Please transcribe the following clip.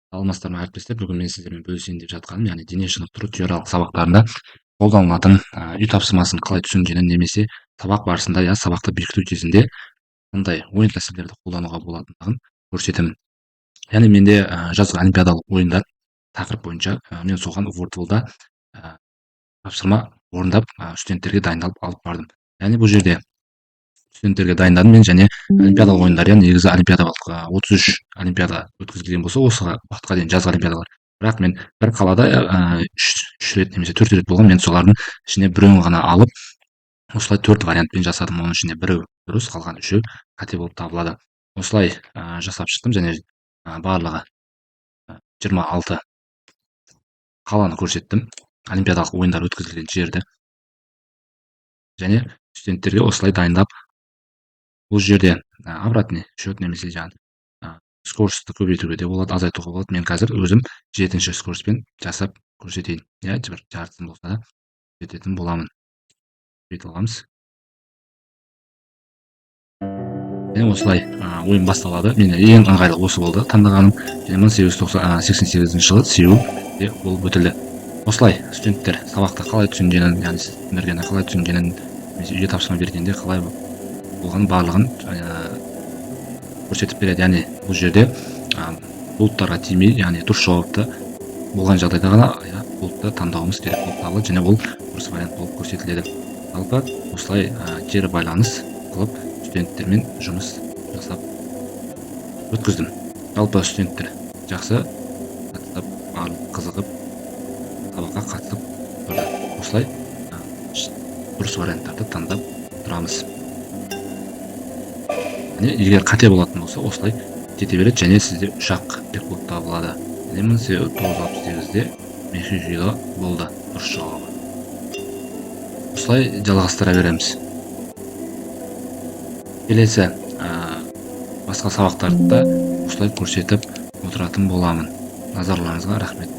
Саламатсыздар ма әріптестер, бүгін мен сіздермен бөлісейін деп жатқаным, яғни дене шынықтыру теориялық сабақтарында қолданылатын үй тапсырмасын қалай түсінгенін, немесе сабақ барысында сабақты бекіту кезінде қандай ойын тәсілдерді қолдануға болатындығын көрсетемін. Яғни менде жазғы олимпиадалық ойындар тақырып бойынша мен соған виртуалда тапсырма орындап студенттерге дайындалып алып бардым. Яғни бұл жерде студенттерге дайындадым мен, және олимпиадалық ойындар, яғни негізі олимпиадалық 33 олимпиада өткізілген болса, осы уақытқа дейін жазғы олимпиадалар. Бірақ мен бір қалада 3 рет немесе 4 рет болған, мен солардың ішіне біреуін ғана алып, осылай 4 вариантпен жасадым. Оның ішінде біреу дұрыс, қалған 3-і қате болып табылады. Осылай жасап шықтым, және барлығы 26 қаланы көрсеттім, олимпиадалық ойындар өткізілген жерді, және студенттерге осылай дайындап, бұл жерде обратный счет немесе скоростьті көбейтуге де болады, азайтуға болады. Мен қазір өзім 7-ші скоростьпен жасап көрсетейін. Бір жартысын болса да жететін боламын. Сөйтіп аламыз. Және осылай ойын басталады. Менің ең ыңғайлы осы болды таңдағаным. Және 1888 жылы Сеулде болып өтілді. Осылай студенттер сабақты қалай түсінгенін, яғни сіздерге қалай түсінгенін, немесе үйге тапсырма бергенде қалай болғанын барлығын көрсетіп береді. Яғни бұл жерде бұлттарға тимей, яғни дұрыс жауапты болған жағдайда ғана бұлтты таңдауымыз керек болып табылады, және ол дұрыс вариант болып көрсетіледі. Жалпы осылай кері байланыс қылып студенттермен жұмыс жасап өткіздім. Жалпы студенттер жақсы қатысып, қызығып, сабаққа қатысып тұрды. Осылай дұрыс варианттарды таңдап тұрамыз. Егер қате болатын болса, осылай кете береді, және сізде 3 ақ деп болып табылады. 1968-де Мехижило болды дұрыс жауабы. Осылай жалғастыра береміз. Келесі басқа сабақтарды да осылай көрсетіп отыратын боламын. Назарларыңызға рахмет.